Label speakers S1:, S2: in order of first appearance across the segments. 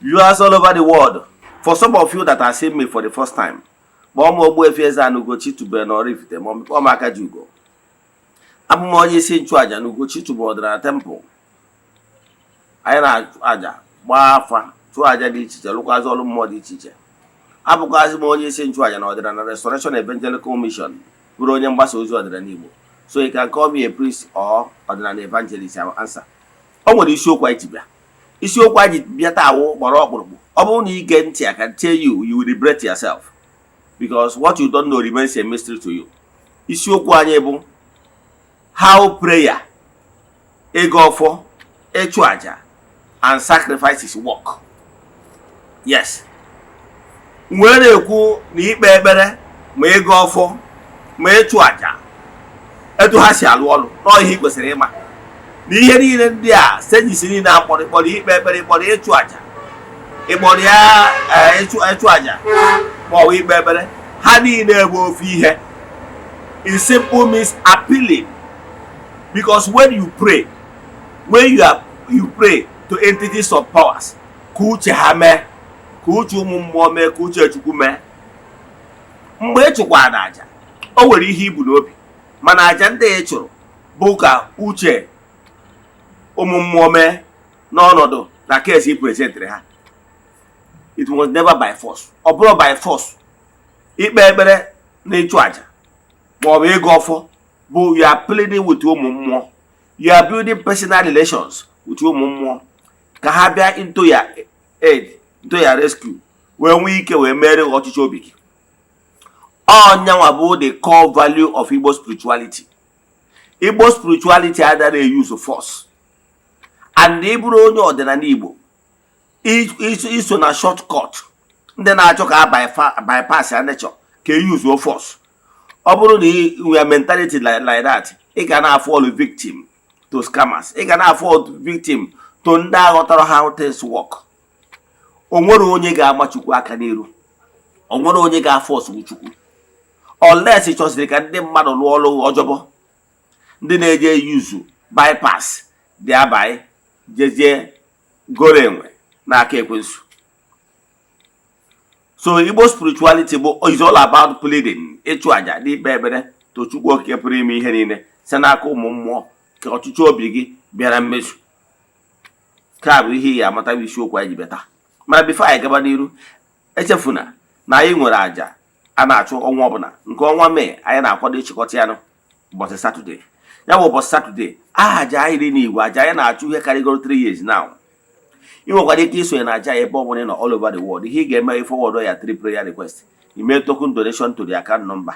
S1: viewers all over the world. For some of you that are seeing me for the first time, Eze-Ana Ugochi tubelu n'Oraifite Ọmaka Jugo. Abụ m onye isi nchụaja na Ugochi tubelu ọdịnala temple. Anyị na-achụ aja, gbaa afa, chụọ aja dị iche iche, lụkwazị ọrụ mmụọ dị iche iche. Abụkwazị m onye isi nchụaja na ọdịnala Restoration Evangelical Mission, bụrụ onye mgbasa ozi ọdịnala Igbo. So you can call me a priest or ọdịnala evangelist. I will answer. O nwere isiokwu anyị ji bịa. Isiokwu anyị ji bịa taa awụ gbara ọkpụrụkpụ. Ọ bụrụ na ị gee ntị, I can tell you, you will regret yourself. Because what you don't know remains a mystery to you. Isiokwu anyị bụ how prayer, ịga ọfọ, ịchụ aja, and sacrifices work. Yes. Mgbe na-ekwu na ikpe ekpere ma ịga ọfọ ma ịchụ aja, etu ha si alụ ọrụ n'ihe kwesịrị ịma. Na ihe niile ndị a stages niile akpọrọ ịkpọrọ ikpe ekpere, ịkpọrọ ịchụ aja, ịkpọrọ ya ịchụ aja ma ọ bụ ikpe ekpere, ha niile bụ ofu ihe. It simple means appealing. Because when you pray, you pray to entities of powers, ka uche ha mee, ka uche ụmụ mmụọ mee, ka uche Chukwu mee. Mgbe ị chụkwara aja, o nwere ihe ibu n'obi, mana aja ndị ị chụrụ bụ ka uche ụmụ mmụọ mee n'ọnọdụ na case ị presentịrị ha. It was never by force. Ọ bụrụ by force. Ikpe ekpere na ịchụ aja ma ọ bụ ịga ọfọ bụ you are pleading with ụmụ mmụọ. You are building personal relations with ụmụ mmụọ ka ha bịa into your aid, into your rescue, wee nwee ike wee mere ọchịchị obi gị. Ọnyanwa bụ the core value of Igbo spirituality. Igbo spirituality adịghị use force. And ị bụrụ onye ọdịnala Igbo, iso na shortcut ndị na-achọ ka bypass ya nature ka use force. Ọ bụrụ na you are mentality like that, ị ga na-afford victim to scammers. Ị ga na-afford victim to ndị aghọtara how things work. O nwere onye ga-agba Chukwu aka n'iru. O nwere onye ga-force Chukwu. Unless ị chọsiri ka ndị mmadụ lụọ ọrụ ọjọbọ, ndị na-eje use bypass thereby jeje goro enwe n'aka ekwensu. So Igbo spirituality is all about pleading, ịchụ aja na ikpe ekpere to Chukwu okike pụrụ ime ihe niile site n'aka ụmụ mmụọ ka ọchịchị obi gị bịara mmezu. Ka bụ ihe ya amata isiokwu anyị ji bịa taa. Mana before anyị gaba n'iru, echefuna na anyị nwere aja a na-achụ ọnwa ọbụla. Nke ọnwa Mee anyị na-akwado ịchịkọta ya ụbọchị Satọde. Ya bụ ụbọchị Satọde, aja anyị dị n'Igbo, aja anyị na-achụ ihe karịgoro 3 years now. Ị nwekwara ike isonye na aja ebe ọbụla nọ all over the world. Ihe ị ga-eme forward ya 3 prayer request. Ime token donation to the account number.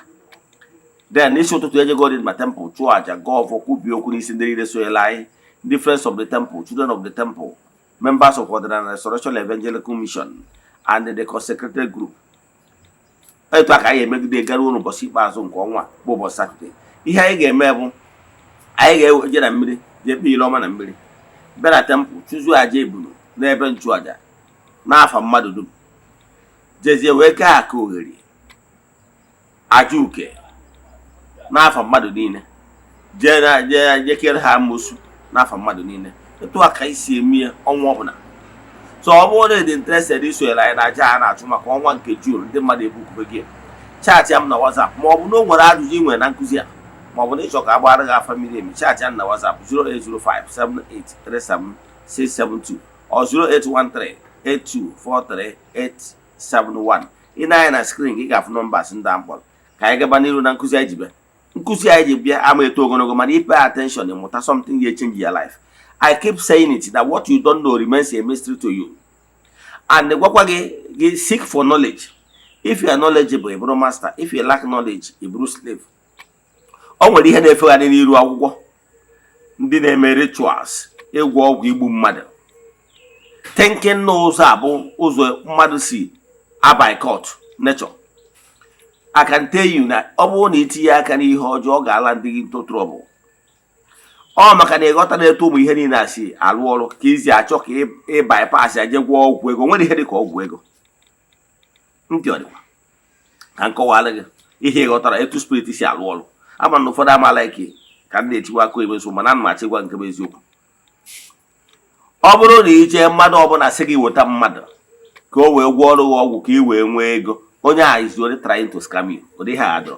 S1: Then n'isi ụtụtụ ejego dị na temple, chụọ aja, gọọ ọfọ, kwubi okwu n'isi ndị niile sonyela anyị, the friends of the temple, children of the temple, members of Ọdịnala Restoration Evangelical Mission, and the consecrated group. Etu aka anyị emegide garuo n'ụbọchị ikpeazụ nke ọnwa bụ ụbọchị Satọde. Ihe anyị ga-eme bụ anyị ga-eje na mmiri, jee kpee ile ọma na mmiri, bịa na temple, chụzuo aja ebulu n'ebe nchụaja n'afa mmadụ dum, jezie wee kaa aka oghere aja uke n'afa mmadụ niile, jee kere ha amosu n'afa mmadụ niile. Etu aka isi eme ọnwa ọbụla. So ọ bụrụ na dị interested isonyere anyị na aja a na-achụ maka ọnwa nke June, ndị mmadụ ebukube gị, chaatị ya m na WhatsApp, ma ọ bụ na o nwere ajụjụ ị nwere na nkụzi a, ma ọ bụ na ịchọ ka agbara gị afa miri emi, chaatị ya na WhatsApp 08057836672 or 08138243871. Ị na-anya na screen gị ga-afụ nọmbas ndị a mkpọrọ. Ka anyị gaba n'iru na nkụzi anyị ji bịa. Nkụzi anyị ji bịa ama eto ogologo, mana pay attention, ịmụta something ga change your life. I keep saying it that what you don't know remains a mystery to you. And gwakwa gị seek for knowledge. If you are knowledgeable, ị bụrụ master. If you lack knowledge, ị bụrụ slave. O nwere ihe na-efegharị n'iru akwụkwọ ndị na-eme rituals, ịgwọ ọgwụ igbu mmadụ. Thinking na ụzọ a bụ ụzọ mmadụ si boycott nature. I can tell you na ọ bụrụ na itinye aka n'ihe ọjọọ, ọ ga-ala ndị gị into trouble. Ọ maka na ịghọta na-eto ụmụ ihe niile asị alụ ọrụ ka izi achọ ka ị bypass aje gwọọ ọgwụ ego. Nwere ihe dị ka ọgwụ ego. Ntị ọ dịkwa ka nkọwala gị ihe ịghọtara etu spirit si alụ ọrụ. Ama na ụfọdụ amala ike ka m na-etiwa aka ebe nso, mana ana m achịgwa nke bụ eziokwu. ọ bụrụ na ije mmadụ ọbụla sị gị weta mmadụ ka o wee gwọọ ọrụ ọgwụ ka ị wee nwee ego, onye a is only trying to scam you. Ọ dịghị adọ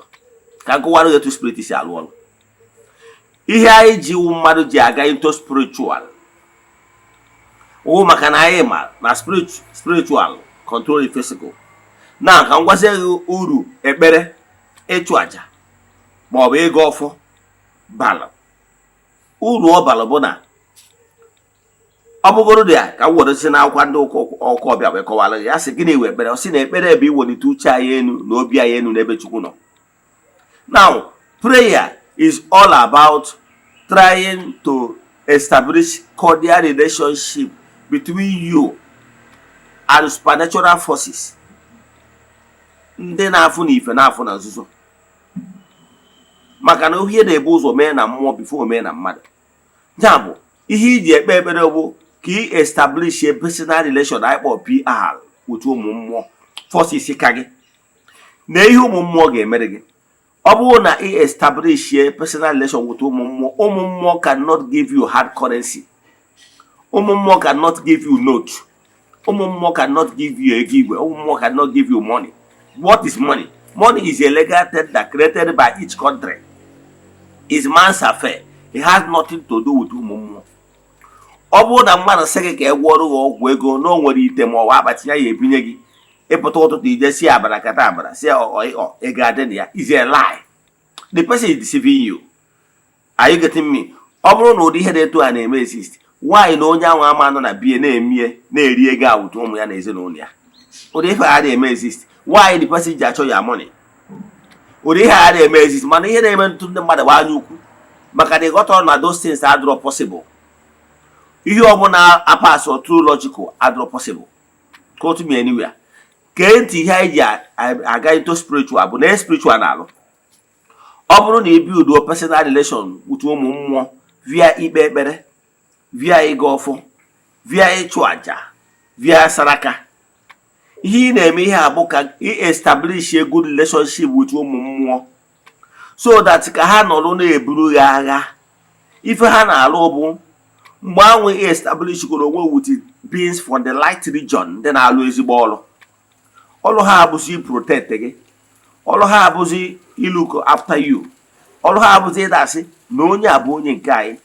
S1: ka nkụwarụ etu spirit si alụ ọrụ. Ihe anyị ji mmadụ ji aga into spiritual maka na anyị ma na spiritual control the physical. Na ka m gwazie gị uru ekpere, ịchụ aja maọbụ ego ọfọ bara. Uru ọ bara bụ na ọ bụgoro dị ya ka m wedozi n'akwụkwọ ndị ọkụ ọbịa wee kọwara ya sị gịnị wee ekpere. Ọ sị na ekpere bụ iwelite uche anyị elu na obi anyị elu n'ebe Chukwu nọ. Now, prayer is all about trying to establish cordial relationship between you and supernatural forces. Ndị na-afụ na ife na-afụ na nzuzo. Maka na ihe na-ebu ụzọ mee na mmụọ before mee na mmadụ. Ya bụ ihe iji ekpe ekpere bụ ka ị establish a personal relation akpọ PR with ụmụ mmụọ forces ka gị na ihe ụmụ mmụọ ga-emere gị. Ọ bụrụ na ị establish a personal relation with ụmụ mmụọ cannot give you hard currency. Ụmụ mmụọ cannot give you note. Ụmụ mmụọ cannot give you ego igwe. Ụmụ mmụọ cannot give you money. What is money? Money is a legal tender created by each country. It's man's affair. It has nothing to do with ụmụ mmụọ. Ọ bụrụ na mmadụ sị gị ka e gwọọ ọrụ ọgwụ ego na o nwere ite ma ọ akpati ya ebinye gị, ịpụta ụtụtụ ije si abara kata abara si ego adị na ya, is a lie. The person is deceiving you. Are you getting me? Ọ bụrụ na ụdị ihe dị etu a na-eme exist, why na onye ahụ ama anọ na biye na-emie na-eri ego awụtụ ụmụ ya na ezinụlọ ya? Ụdị ihe a na-eme exist. Why the person ji achọ ya money? Ụdị ihe a na-eme exist. Mana ihe na-eme ntụ ndị mmadụ bụ anya ukwu. Maka na ịghọtara na those things adịrọ possible. Ihe ọbụla apas or true logical adịrọ possible. Go to me anywhere. Kee ntị ihe anyị ji aga into spiritual bụ na spiritual na-alụ. Ọ bụrụ na ị build a personal relation with ụmụ mmụọ via ikpe ekpere, via ịga ọfọ, via ịchụ aja, via saraka, ihe ị na-eme ihe abụ ka ị establish a good relationship with ụmụ mmụọ so that ka ha nọrọ na-eburu gị agha. Ife ha na-alụ bụ mgbe ahụ ị establish goro onwe with beings from the light region ndị na-alụ ezigbo ọrụ. Ọrụ ha abụzi protect gị. Ọrụ ha abụzi look after you. Ọrụ ha abụzi ịdasị na onye a bụ onye nke anyị.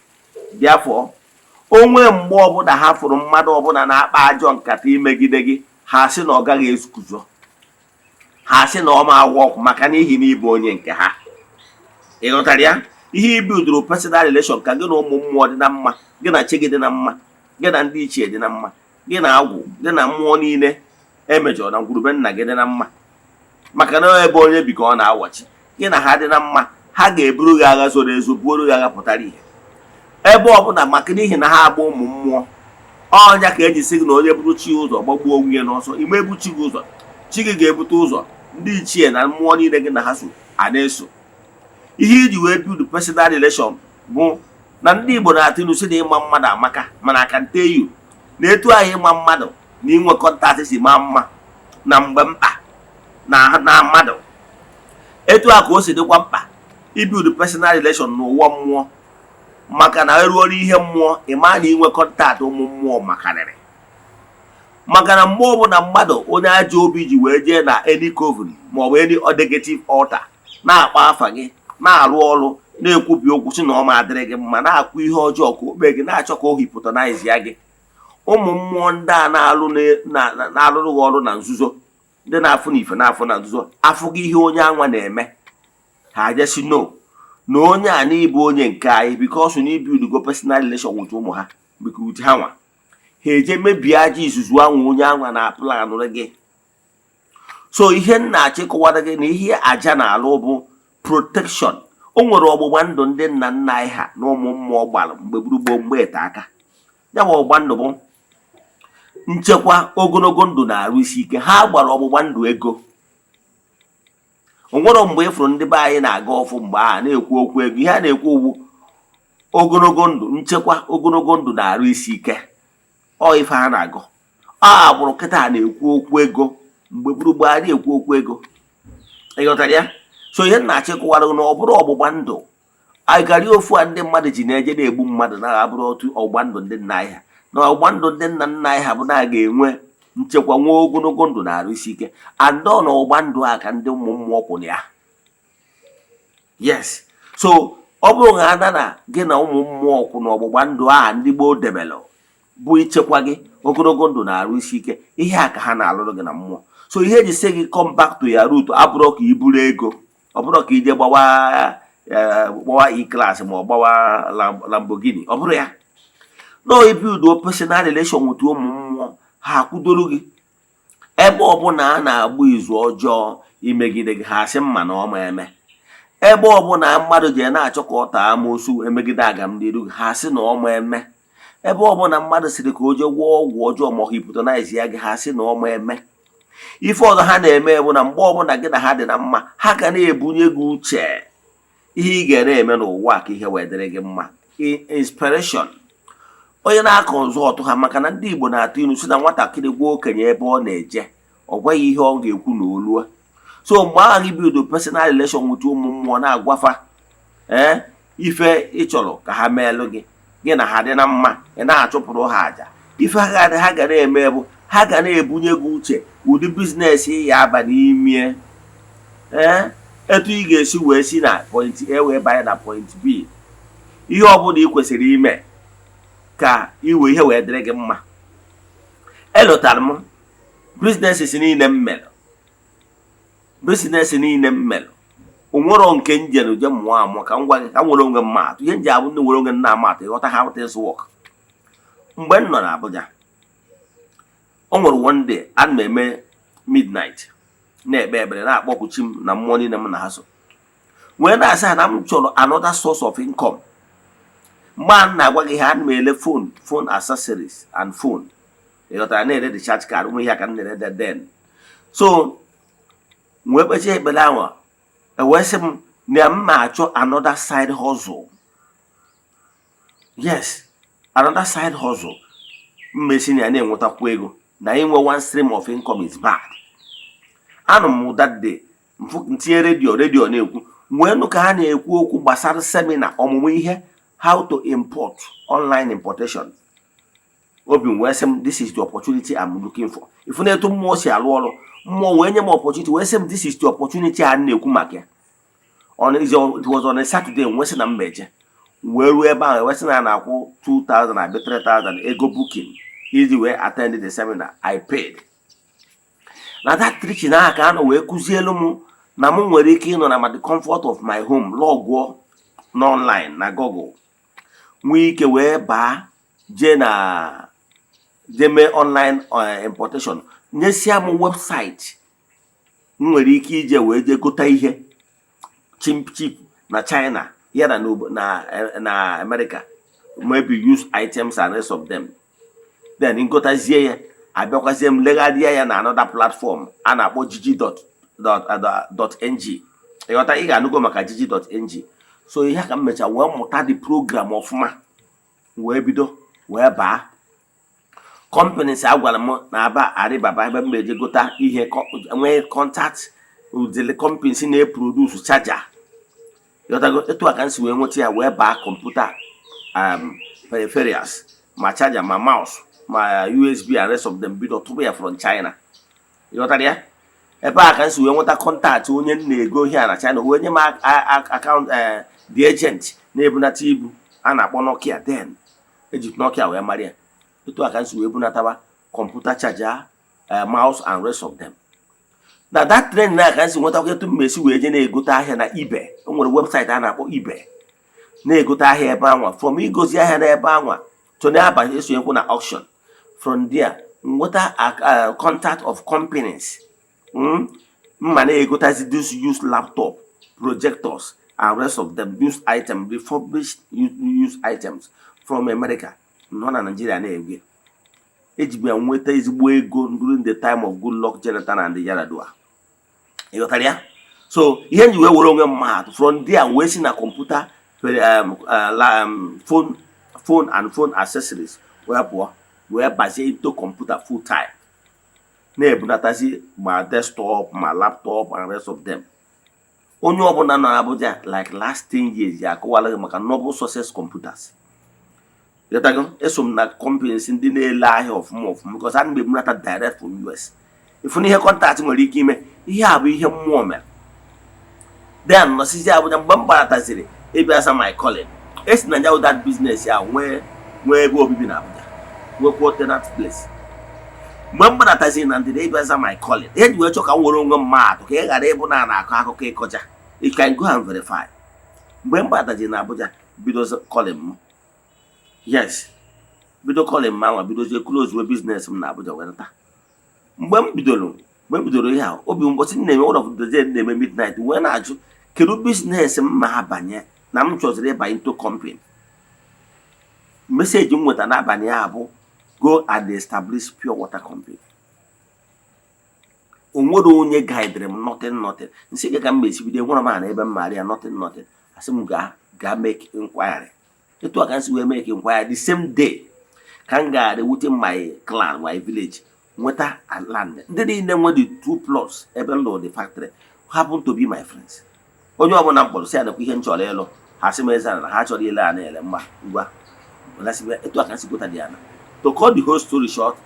S1: Therefore, onwe mgbe ọbụla ha fụrụ mmadụ ọbụla na-akpa ajọ nkata imegide gị, ha sị na ọ gaghị ezukuzo. Ha sị na ọ ma agwọ ọkụ maka n'ihi na ịbụ onye nke ha. Ị ghọtara ya? Ihe ibudoro personal relation ka gị na ụmụ mmụọ dị na mma, gị na chi gị dị na mma, gị na ndị ichie dị na mma, gị na agwụ, gị na mmụọ niile emejọ na ngwurube nna gị dị na mma. Maka na ebe onye bi ka ọ na-awachi, gị na ha dị na mma, ha ga-eburu gị agha zoro ezo, buoro gị agha pụtara ihe. Ebe ọbụla maka n'ihi na ha agba ụmụ mmụọ, ọnya ka eji sị gị na onye buru chi ụzọ gbagbuo onwe ya n'ọsọ. Ime ebu chi gị ụzọ, chi gị ga-ebute ụzọ, ndị ichie na mmụọ niile gị na ha so a na-eso. Ihe iji wee build personal relation bụ na ndị Igbo na-atụ ilu sị na ịma mmadụ amaka, mana aka nte yu na etu anyị ịma mmadụ na inwe kọntaktị si maa mma na mgbe mkpa na mmadụ, etu a ka o si dịkwa mkpa ibuild personal relation n'ụwa mmụọ. Maka na eruola ihe mmụọ, ịma na inwe kọntaktị ụmụ mmụọ makarịrị. Maka na mgbe ọbụla mmadụ onye ajọ obi ji wee jee na any coven maọbụ any negative altar na-akpa afa gị, na-arụ ọrụ, na-ekwubi okwu si na ọ ma adịrị gị mma, na-akwụ ihe ọjọọ ka okpe gị, na-achọ ka o hipotonize ya gị. Ụmụ mmụọ ndị a na-alụrụ gị ọrụ na nzuzo, ndị na-afụ na ife na-afụ na nzuzo, afụ gị ihe onye anwa na-eme, ha jesi no na onye a na-ịbụ onye nke anyị because na ibuild personal relation with ụmụ ha with ha nwa. Ha eje mebie aja izuzu anwa onye anwa na planụrụ gị. So ihe na-achịkọwara gị na ihe aja na-alụ bụ protection. O nwere ọgbụgba ndụ ndị nna nna anyị ha na ụmụ mmụọ gbara mgbe gburugburu mgbe ete aka. Ya bụ ọgbụgba ndụ bụ nchekwa ogologo ndụ na-arụ isi ike. Ha gbara ọgbụgba ndụ ego. O nwere mgbe ịfụrụ ndị be anyị na-aga ọfụ mgbe a na-ekwu okwu ego, ihe a na-ekwu ugwu ogologo ndụ, nchekwa ogologo ndụ na-arụ isi ike. Ọ ife ha na-agụ. A bụrụ kịta na-ekwu okwu ego mgbe gburugburu a na-ekwu okwu ego. Ịghọtara ya? So ihe na-achịkọwara na ọ bụrụ ọgbụgba ndụ anyị garị ofu a ndị mmadụ ji na-eje na-egbu mmadụ na-abụrụ otu ọgbụgba ndụ ndị nna anyị ha. na ọgbụgba ndụ ndị nna nna anyị ha bụ na a ga-enwe nchekwa nwa ogologo ndụ na arụ isi ike andọ na ọgbụgba ndụ a ka ndị ụmụ mmụọ kwụrụ ya. Yes, so ọ bụrụ na ada na gị na ụmụ mmụọ kwụ na ọgbụgba ndụ a ndị gboo debelụ bụ ichekwa gị ogologo ndụ na arụ isi ike, ihe a ka ha na-alụrụ gị na mmụọ. So ihe eji sị gị come back to your root abụrụ ka i buru ego, ọ bụrụ ka ije gbawa E-class ma ọ gbawa Lamborghini, ọ bụrụ ya. No, ibuild personal relation with ụmụ mmụọ ha akwụdoro gị ebe ọbụla a na-agba izu ọjọọ imegide gị, ha sị mma na ọma eme. Ebe ọbụla mmadụ ji na-achọ ka ọ taa amoosu emegide agamniru gị, ha sị na ọma eme. Ebe ọbụla mmadụ sịrị ka o jee gwọọ ọgwụ ọjọọ ma ọ hypnotize ya gị, ha sị na ọma eme. Ife ọzọ ha na-eme bụ na mgbe ọbụla gị na ha dị na mma, ha ga na-ebunye gị uche ihe ị ga na-eme n'ụwa ka ihe wee dịrị gị mma, inspiration. Onye na-akọ nzọ ọtụ ha, maka na ndị Igbo na-atụ ilu si na nwatakịrị gwa okenye ebe ọ na-eje, ọ gwaghị ihe ọ ga-ekwu n'olue. So mgbe ahụ ibido personal relation with ụmụ mmụọ na-agwafa ife ị chọrọ ka ha meelụ gị, gị na ha dị na mma, ị na-achụpụrụ ha aja. Ife ha ga na-eme bụ ha ga na-ebunye gị uche ụdị biznes ya aba n'ime etu ị ga-esi wee si na point A wee banye na point B, ihe ọbụla ị kwesịrị ime ka iwe ihe wee dịrị gị mma. Elotara m biznes niile m mere, onwero nke njelu je mụọ amụ ka m gwa gị ka m nwere onwe m maatụ. Ihe nji abụ ndị nwere onwe nna amatụ ịghọta ha things work. Mgbe m nọ na Abuja, o nwere one day ana m eme midnight na-ekpe ekpere na-akpọku chi m na mmụọ niile m na ha so, wee na-asị ha na m chọrọ another source of income. Mgbe a na-agwa gị ha, ana m ele phone accessories and phone, ịghọtara, na-ere recharge card, ụmụ ihe ka m na-ere den. So wee kpechie ekpere ahụ, wee sị m na m na-achọ another side hustle. Yes, another side hustle. Mmesi na ya na-enwetakwu ego, na inwe one stream of income is bad. Anụ m that day ntinye redio na-ekwu, wee nụ ka ha na-ekwu okwu gbasara semina ọmụmụ ihe how to import, online importation. Obi m wee sị m, this is the opportunity I'm looking for. Ifu na etu mmụọ si alụ ọrụ, mmụọ wee nye m opportunity, wee sị m this is the opportunity a na-ekwu maka ya. It was on a Saturday, wee sị na mmeje wee ruo ebe ahụ, wee sị na na-akwụ 2,000 na 3,000 ego booking iji wee attend the seminar. I paid. Na that teaching ahụ ka anọ wee kụzielu m na m nwere ike ịnọ na the comfort of my home lọgụọ n'online na Google, nwee ike wee baa jee mee online importation, nyesia m website m nwere ike ije wee jee gota ihe cheap na China ya na America, maybe use items and rest of them. Then ngotazie ya, abịakwazie m leghadia ya na another platform a na-akpọ gg.ng. ịghọta, ị ga-anụgo maka gg.ng. So ihe ka m mecha wee mụta the program ọfụma, wee bido wee baa companies agwara m na aba Alibaba ebe m eje gota ihe, nwee contact udele companies na-eproduce charger. Ịghọtago, etu a ka m si wee nweta ya, wee baa computer peripherals ma charger ma mouse ma USB and rest of them, bido tụpụ ya from China. Ịghọtara ya, ebe a ka m si wee nweta contact onye na-ego ihe na China, wee nye m account the agent na-ebunata ibu a na-akpọ Nokia. Then eji Nokia wee mara ya. Etu a ka m si wee bunataba computer charger, mouse and rest of them. Na that trend na ka m si nweta etu m esi wee je na-egote ahịa na eBay. O nwere website a na-akpọ eBay, na-egote ahịa ebe anwa. From igozi ahịa na ebe anwa to na-abanye esonyekwu na auction. From there, nweta contact of companies. Mma na-egotazi this used laptop, projectors and rest of them, used items, refurbished used items from America. Nọ na Nigeria na-egwe. Ejibu ya nweta ezigbo ego during the time of Goodluck Jonathan and the Yaradua. Ịghọtara ya? So ihe nji wee were onwe mmadụ from there wee si na computer, phone and phone accessories wee pụọ wee bazie into computer full time, na-ebunatazi ma desktop ma laptop and rest of them. Onye ọbụla nọ Abuja like last 10 years ya akọwala maka Noble Success Computers. eso m na companies ndị na-ele ahịa ọfụma because a na-ebu nata direct from US. Ifu na ihe contact nwere ike ime ihe a bụ ihe mmụọ mere. Then nọsizi Abuja mgbe m gbarataziri ịbịa asa my calling. Esi na nyawo that business ya nwee ebe obibi na Abuja. Nwekwa tenant place. Mgbe m gbarataziri na ndịda ịbịa asa my calling. Ihe ji wee chọ ka m were onwe m maatụ ka ị ghara ịbụ na na-akọ akụkọ ịkọcha. You can go and verify. Mgbe m gbarataziri na Abuja bido calling m. Yes. Bido calling m anwa bidozie close we business m na Abuja wee nata. Mgbe m bidoro ihe a obi mgbọsị na-eme one of the day na-eme midnight wee na-ajụ kedu business m ma abanye na m chọziri ịba into company. Message m nweta n'abalị ya bụ go and establish pure water company. Onwere onye guidere m nothing. Nsi ka m mesi bido nwere m na ebe m mara ya nothing. Asị m ga make inquiry. Etu aka nsi wee make inquiry the same day ka m gara within my clan, my village, nweta land. Ndị niile nwe the 2 plots ebe m lụrụ the factory happen to be my friends. Onye ọbụla mkpọrọ si ya nakwa ihe m chọrọ ịlụ ha sị m Eze-Ana na ha chọrọ ile a na-ele mma ngwa. Etu aka nsi gota dị ana. To cut the whole story short,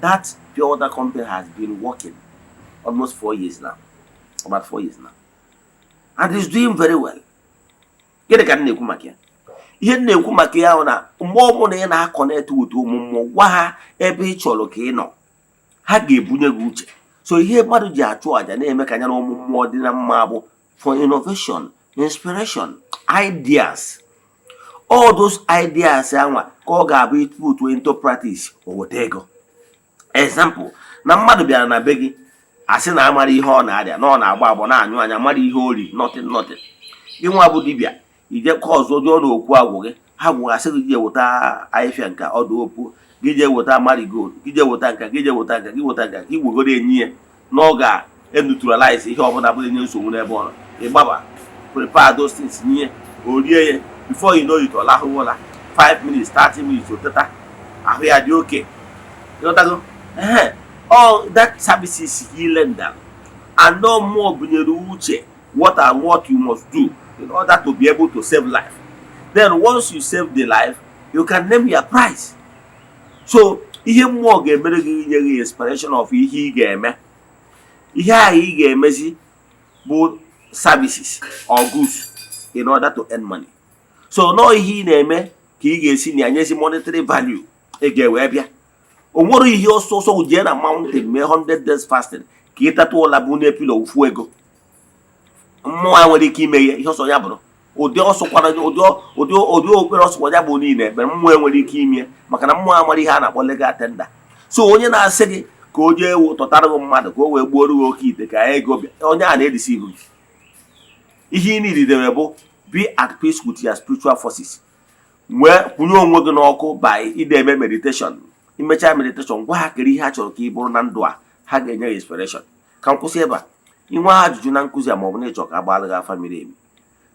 S1: that pure water company has been working almost 4 years now. About 4 years now. And it's doing very well. Gịnị ka m na-ekwu maka ya? Ihe m na-ekwu maka ya bụ na mgbe ọbụla ị na-akọnect with ụmụ mmụọ gwa ha ebe ị chọrọ ka ị nọ, ha ga-ebunye gị uche. So ihe mmadụ ji achụ aja na-eme ka anya na ụmụ mmụọ dị na mma bụ for innovation, inspiration, ideas. All those ideas anwa ka ọ ga-abụ put into practice o weta ego. Example, na mmadụ bịara na be gị asị na amara ihe ọ na-arịa na ọ na-agba agbọ na-anyụ anya mara ihe ori nothing. Inwa bụ dibịa ije ka ọzọ dị ọnụ okwu agwụ gị ha gwụrụ asị gị je weta ahịfịa nka ọdụ okwu gị je weta marigold gị je weta nka gị weta nka gị wegoro enyi ya na ọ ga-eneutralize ihe ọbụla bụla enye nsogbu n'ebe ọ nọ. Ịgbaba prepare those things nye o rie ya before you know it ọ lahụ ụla 5 minutes 30 minutes oteta ahụ ya dị oke. Ịghọtago? All that services he lend them and no more bunyere uche what you must do in order to be able to save life. Then once you save the life, you can name your price. So ihe mmụọ ga-emere gị nye gị inspiration of ihe ị ga-eme. Ihe ahụ ị ga-emezi bụ services or goods in order to earn money. So no ihe ị na-eme ka ị ga-esi na anyezi monetary value ị ga-ewe bịa. O nwere ihe ọsọsọ jee na mountain mee 100 days fasting ka ị tata ụla bụ n'epilo ufu ego. Mmụọ nwere ike ime ihe ọsọ ya bụrụ ụdị okpere ọsọ ya bụ niile ebe mmụọ nwere ike ime maka na mmụọ amara ihe a na-akpọ legal tender. So onye na-asị gị ka o jee tụtara gị mmadụ ka o wee gbuoro gị oke ite ka ego bịa, onye a na-edisivu gị. Ihe ị niile bụ be at peace with your spiritual forces. Nwee kwụnye onwe gị n'ọkụ by ide eme meditation. Imecha meditation gwa ha kere ihe ha chọrọ ka ị bụrụ na ndụ a ha ga-enye gị inspiration. Ka m kwụsị ebe a. Inwe ajụjụ na nkụzi a maọbụ na ịchọ ka agbalị gị afa miri emi,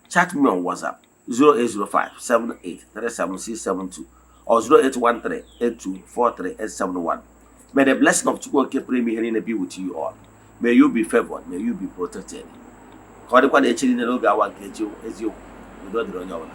S1: chat me on WhatsApp 08057837672 or 08138243871. May the blessing of Chukwu Oke pray me here be with you all. May you be favored, may you be protected. Ka ọ dịkwa na echi niile n'oge awa nke eziokwu udo dịrị onye ọbụla.